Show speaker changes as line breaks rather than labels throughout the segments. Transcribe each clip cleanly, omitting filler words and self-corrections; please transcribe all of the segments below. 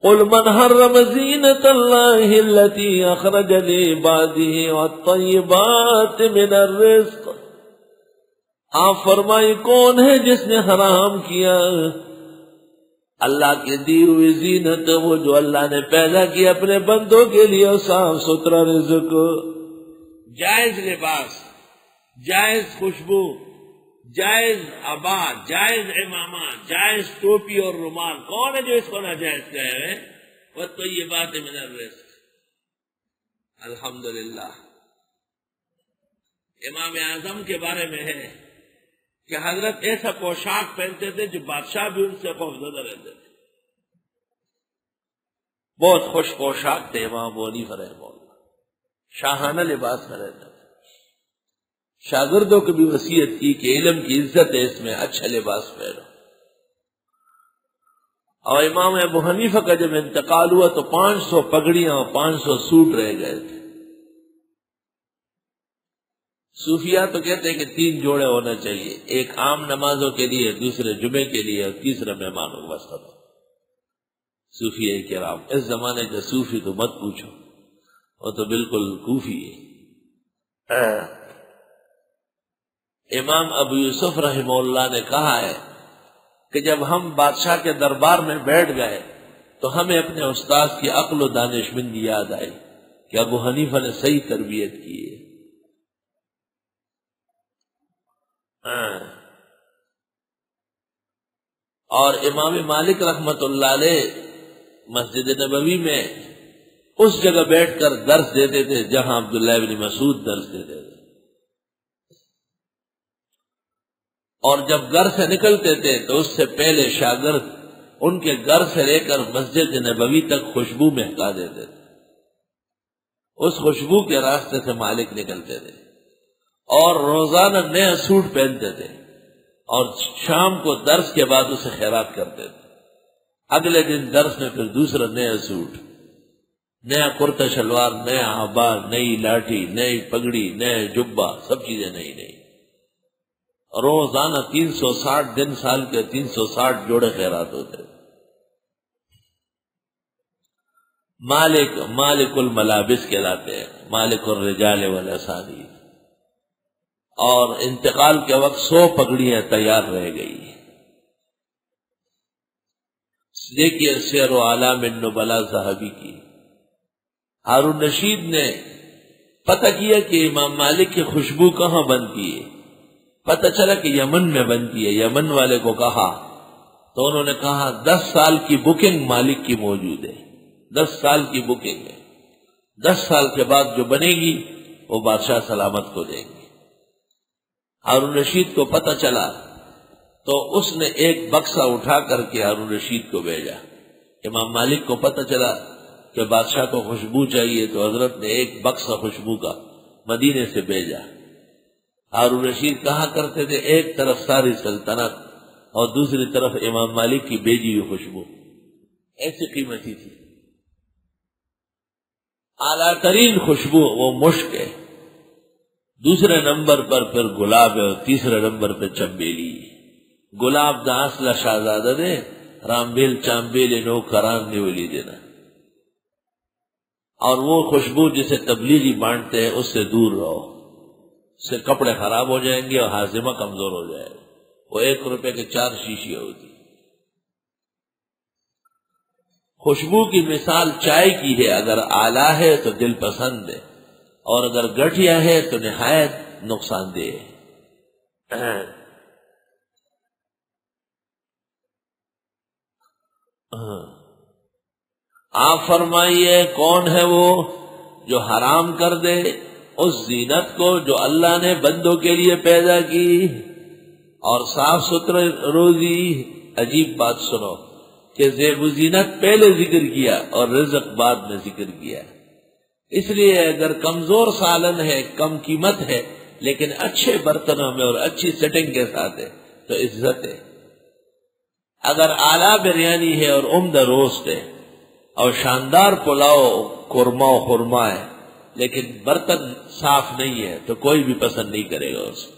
قل من حرم زینۃ اللہ التی اخرج لعباده والطیبات من الرزق، آپ فرمائیں کون ہے جس نے حرام کیا اللہ کی دی ہوئی زینت، وہ جو اللہ نے پیدا کی اپنے بندوں کے لیے صاف ستھرا رزق، جائز لباس، جائز خوشبو، جائز عبا، جائز امامہ، جائز ٹوپی اور رومال، کون ہے جو اس کو ناجائز کہے ہیں؟ والطیبات من الرزق۔ الحمدللہ امام اعظم کے بارے میں ہے کہ حضرت ایسا پوشاک پہنتے تھے جو بادشاہ بھی ان سے خوفزدہ رہتے تھے، بہت خوش پوشاک تھے امام ابو حنیفہ رحمہ اللہ، شاہانہ لباس میں رہتے تھے۔ شاگردوں کو بھی وصیت کی کہ علم کی عزت ہے، اس میں اچھا لباس پہنو۔ اور امام ابو حنیفہ کا جب انتقال ہوا تو 500 پگڑیاں اور 500 سوٹ رہ گئے تھے۔ صوفیہ تو کہتے ہیں کہ 3 جوڑے ہونا چاہیے، ایک عام نمازوں کے لیے، دوسرے جمعے کے لیے، اور تیسرا مہمانوں کے واسطے۔ صوفیہ کرام، اس زمانے کے صوفی تو مت پوچھو، وہ تو بالکل کوفی ہے۔ امام ابو یوسف رحمہ اللہ نے کہا ہے کہ جب ہم بادشاہ کے دربار میں بیٹھ گئے تو ہمیں اپنے استاد کی عقل و دانشمندی یاد آئی کہ ابو حنیفہ نے صحیح تربیت کی ہے۔ اور امام مالک رحمت اللہ علیہ مسجد نبوی میں اس جگہ بیٹھ کر درس دیتے تھے جہاں عبداللہ بن مسعود درس دیتے تھے، اور جب گھر سے نکلتے تھے تو اس سے پہلے شاگرد ان کے گھر سے لے کر مسجد نبوی تک خوشبو مہکا دیتے تھے، اس خوشبو کے راستے سے مالک نکلتے تھے، اور روزانہ نیا سوٹ پہنتے تھے، اور شام کو درس کے بعد اسے خیرات کرتے تھے۔ اگلے دن درس میں پھر دوسرا نیا سوٹ، نیا کرتا شلوار، نیا عبا، نئی لاٹھی، نئی پگڑی، نیا جبہ، سب چیزیں نئی نئی۔ روزانہ 360 دن سال کے 360 جوڑے خیرات ہوتے تھے۔ مالک الملابس کہلاتے ہیں، مالک الرجال والاسانید۔ اور انتقال کے وقت 100 پگڑیاں تیار رہ گئی۔ دیکھیے سیر و اعلام النبلاء ذہبی کی، ہارون رشید نے پتہ کیا کہ امام مالک کی خوشبو کہاں بنتی ہے، پتہ چلا کہ یمن میں بنتی ہے۔ یمن والے کو کہا تو انہوں نے کہا 10 سال کی بکنگ مالک کی موجود ہے، 10 سال کی بکنگ ہے، 10 سال کے بعد جو بنے گی وہ بادشاہ سلامت کو دیں گے۔ ہارون رشید کو پتہ چلا تو اس نے ایک بکسہ اٹھا کر کے ہارون رشید کو بھیجا۔ امام مالک کو پتہ چلا کہ بادشاہ کو خوشبو چاہیے تو حضرت نے ایک بکسہ خوشبو کا مدینے سے بھیجا۔ ہارون رشید کہا کرتے تھے ایک طرف ساری سلطنت اور دوسری طرف امام مالک کی بھیجی ہوئی خوشبو، ایسی قیمتی تھی۔ اعلیٰ ترین خوشبو وہ مشک ہے، دوسرے نمبر پر پھر گلاب ہے، اور تیسرے نمبر پہ چمبیلی۔ گلاب دا اصلہ شہزادہ دے، رامبیل چامبیل نو کران نیولی دینا۔ اور وہ خوشبو جسے تبلیغی بانٹتے ہیں اس سے دور رہو، اس سے کپڑے خراب ہو جائیں گے اور ہاضمہ کمزور ہو جائے گا۔ وہ 1 روپے کے 4 شیشیاں ہوتی۔ خوشبو کی مثال چائے کی ہے، اگر اعلیٰ ہے تو دل پسند ہے، اور اگر گٹھیا ہے تو نہایت نقصان دہ ہے۔ آپ فرمائیے کون ہے وہ جو حرام کر دے اس زینت کو جو اللہ نے بندوں کے لیے پیدا کی، اور صاف ستھرا روزی۔ عجیب بات سنو کہ زیب و زینت پہلے ذکر کیا اور رزق بعد میں ذکر کیا۔ اس لیے اگر کمزور سالن ہے، کم قیمت ہے، لیکن اچھے برتنوں میں اور اچھی سیٹنگ کے ساتھ ہے تو عزت ہے۔ اگر اعلیٰ بریانی ہے اور عمدہ روسٹ ہے اور شاندار پلاؤ، قورمہ و خورما ہے، لیکن برتن صاف نہیں ہے تو کوئی بھی پسند نہیں کرے گا اس کو۔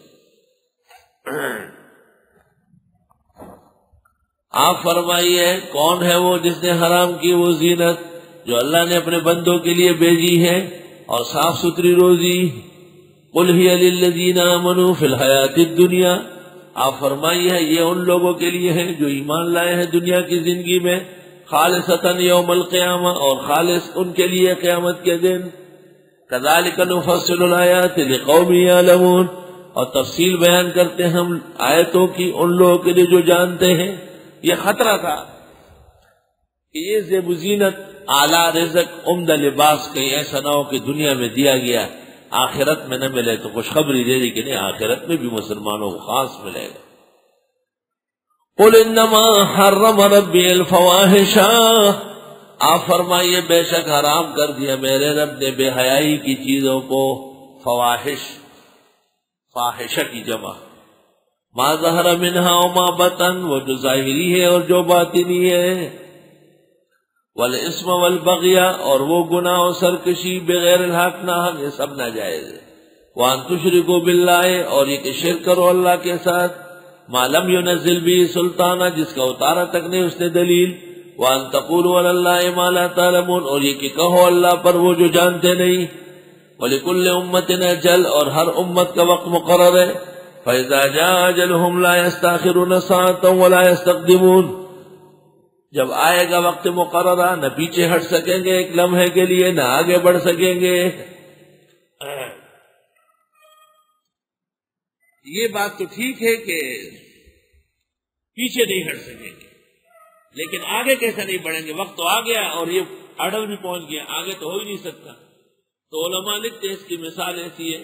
آپ فرمائیے کون ہے وہ جس نے حرام کی وہ زینت جو اللہ نے اپنے بندوں کے لیے بھیجی ہے اور صاف ستھری روزی؟ قل ہی للذین آمنوا فی الحیات الدنیا، آپ فرمائیے یہ ان لوگوں کے لیے ہے جو ایمان لائے ہیں دنیا کی زندگی میں، خالصتاً یوم القیامہ، اور خالص ان کے لیے قیامت کے دن۔ کذالک نفصل الآیات لقوم یعلمون، اور تفصیل بیان کرتے ہیں ہم آیتوں کی ان لوگوں کے لیے جو جانتے ہیں۔ یہ خطرہ تھا کہ یہ زیب و زینت، اعلیٰ رزق، عمدہ لباس کہیں ایسا نہ ہو کہ دنیا میں دیا گیا آخرت میں نہ ملے، تو خوشخبری دے دی کہ نہیں، آخرت میں بھی مسلمانوں کو خاص ملے گا۔ قل انما حرم ربی الفواحش، آپ فرمائیے بے شک حرام کر دیا میرے رب نے بے حیائی کی چیزوں کو، فواحش، فاحشہ کی جمع، ما ظہر منہا وما بطن، وہ جو ظاہری ہے اور جو باطنی ہے، والاسم والبغی، اور وہ گناہ و سرکشی بغیر الحق نہ، یہ سب ناجائز ہے، وان تشرکوا باللہ، اور یہ کہ شرک کرو اللہ کے ساتھ، ما لم ينزل به سلطانہ، جس کا اتارا تک نہیں اس نے دلیل، وان تقولوا علی اللہ ما لا تعلمون، اور یہ کہ کہو اللہ پر وہ جو جانتے نہیں، ولکل امۃ اجل، اور ہر امت کا وقت مقرر ہے، فاذا جاء اجلهم لا يستاخرون ساعة ولا يستقدمون، جب آئے گا وقت مقررہ نہ پیچھے ہٹ سکیں گے ایک لمحے کے لیے، نہ آگے بڑھ سکیں گے۔ یہ بات تو ٹھیک ہے کہ پیچھے نہیں ہٹ سکیں گے، لیکن آگے کیسے نہیں بڑھیں گے؟ وقت تو آ گیا اور یہ اڈل بھی پہنچ گیا، آگے تو ہو ہی نہیں سکتا۔ تو علماء لکھتے ہیں اس کی مثال ایسی ہے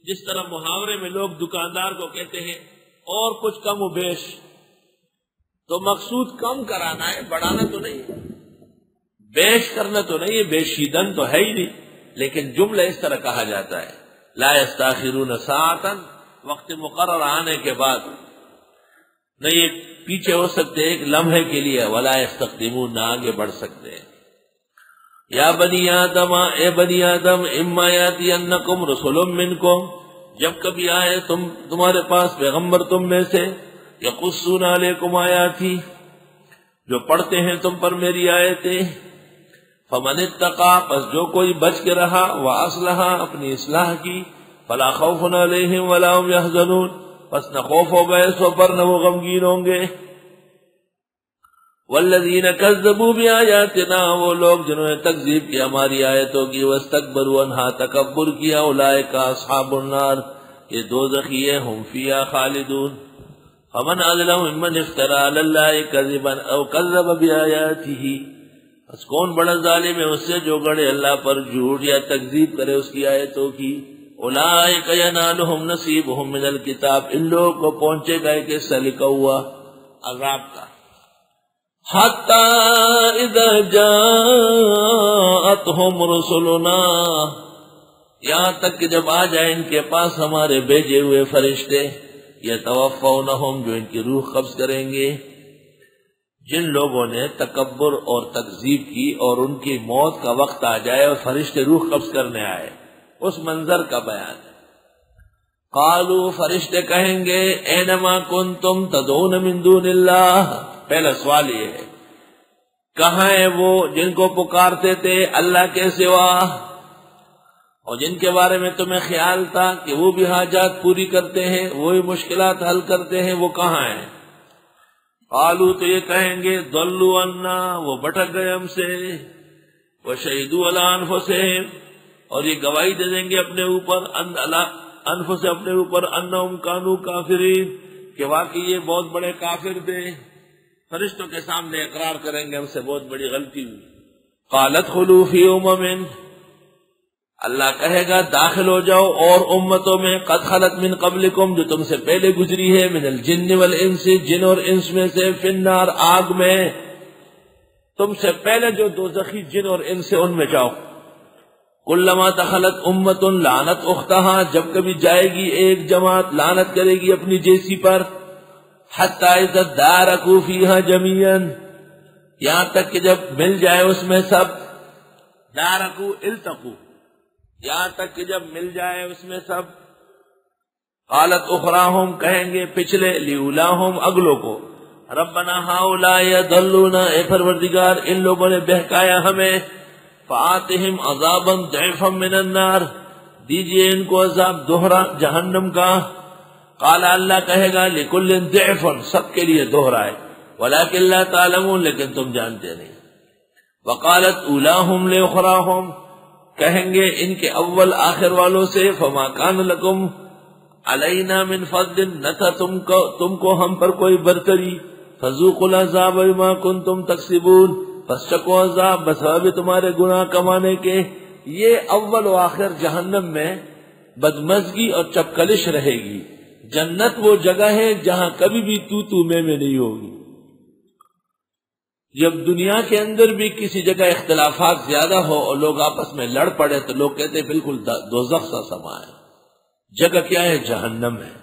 جس طرح محاورے میں لوگ دکاندار کو کہتے ہیں اور کچھ کم و بیش، تو مقصود کم کرانا ہے، بڑھانا تو نہیں ہے، بیش کرنا تو نہیں ہے، بیشیدن تو ہے ہی نہیں، لیکن جملہ اس طرح کہا جاتا ہے، لا یستاخرون ساعتا، وقت مقرر آنے کے بعد نہ یہ پیچھے ہو سکتے ایک لمحے کے لیے، ولا یستقدمون، نہ آگے بڑھ سکتے ہیں۔ یا بنی آدم، اے بنی آدم، اما یاتینکم رسل منکم، جب کبھی آئے تمہارے پاس پیغمبر تم میں سے، یقصون علیکم آیاتی، جو پڑھتے ہیں تم پر میری آیتیں، فمن اتقا، پس جو کوئی بچ کے رہا، واصلح، اپنی اصلاح کی، فلا خوف علیہم ولا هم یحزنون، پس نہ خوف ہوگا اس پر نہ وہ غمگین ہوں گے۔ والذین کذبوا بآیاتنا، وہ لوگ جنہوں نے تکذیب کی ہماری آیتوں کی، واستکبروا عنہا، تکبر کیا، اولئک اصحاب النار، یہ دوزخی ہیں، ہم فیہا خالدون۔ فمن اظلم ممن افترى علی اللہ کذبا او کذب بآیاتہ، بس کون بڑا ظالم ہے اس سے جو گڑے اللہ پر جھوٹ یا تکذیب کرے اس کی آیتوں کی۔ اولئک ینالہم نصیبہم من الکتاب، ان لوگوں کو پہنچے گا ایک حصہ لکھا ہوا عذاب کا۔ حتی اذا جاءتہم رسلنا، یہاں تک کہ جب آ جائے ان کے پاس ہمارے بھیجے ہوئے فرشتے، یتوفونہم، جو ان کی روح قبض کریں گے۔ جن لوگوں نے تکبر اور تکذیب کی اور ان کی موت کا وقت آ جائے اور فرشتے روح قبض کرنے آئے، اس منظر کا بیان ہے۔ قالو، فرشتے کہیں گے، اینما کنتم تدعون من دون اللہ، پہلا سوال یہ ہے کہاں ہے وہ جن کو پکارتے تھے اللہ کے سوا، اور جن کے بارے میں تمہیں خیال تھا کہ وہ بھی حاجات پوری کرتے ہیں، وہی مشکلات حل کرتے ہیں، وہ کہاں ہیں؟ قالو، تو یہ کہیں گے، ضلوا عنا، وہ بھٹک گئے ہم سے، وشہدوا علی انفسہم، اور یہ گواہی دے دیں گے اپنے اوپر، انفس اپنے اوپر، انہم کانوا کافرین، کہ واقعی یہ بہت بڑے کافر تھے۔ فرشتوں کے سامنے اقرار کریں گے ہم سے بہت بڑی غلطی ہوئی۔ قالت خلوا فی امم، اللہ کہے گا داخل ہو جاؤ اور امتوں میں، قد خلت من قبلکم، جو تم سے پہلے گزری ہے، من الجن والانس، جن اور انس میں سے، فی النار، آگ میں، تم سے پہلے جو دوزخی جن اور انس سے ان میں جاؤ۔ کلما دخلت امت لعنت اختہا، جب کبھی جائے گی ایک جماعت لعنت کرے گی اپنی جیسی پر، حتی اذا ادارکوا فیہا جمیعا، یہاں تک کہ جب مل جائے اس میں سب، دارکوا التقوا، یہاں تک کہ جب مل جائے اس میں سب۔ قالت اخراہم، کہیں گے پچھلے، لیولاہم، اگلوں کو، ربنا ہاؤلاء یضلون، اے پروردگار ان لوگوں نے بہکایا ہمیں، فآتہم عذابا ضعفا من النار، دیجئے ان کو عذاب دوہرا جہنم کا۔ قال اللہ کہے گا لکل ضعف، سب کے لیے دوہرا ہے، ولکن لا تعلمون، لیکن تم جانتے نہیں۔ وقالت اولاہم لاخراہم، کہیں گے ان کے اول آخر والوں سے، فما کان لکم علینا من فضل، نہ تھا تم کو ہم پر کوئی برتری، فذوقوا العذاب بما کنتم تکسبون، پس چکو عذاب بسبب تمہارے گناہ کمانے کے۔ یہ اول و آخر جہنم میں بدمزگی اور چپکلش رہے گی۔ جنت وہ جگہ ہے جہاں کبھی بھی تو میں نہیں ہوگی۔ جب دنیا کے اندر بھی کسی جگہ اختلافات زیادہ ہو اور لوگ آپس میں لڑ پڑے تو لوگ کہتے ہیں بالکل دوزخ سا سما ہے۔ جگہ کیا ہے؟ جہنم ہے۔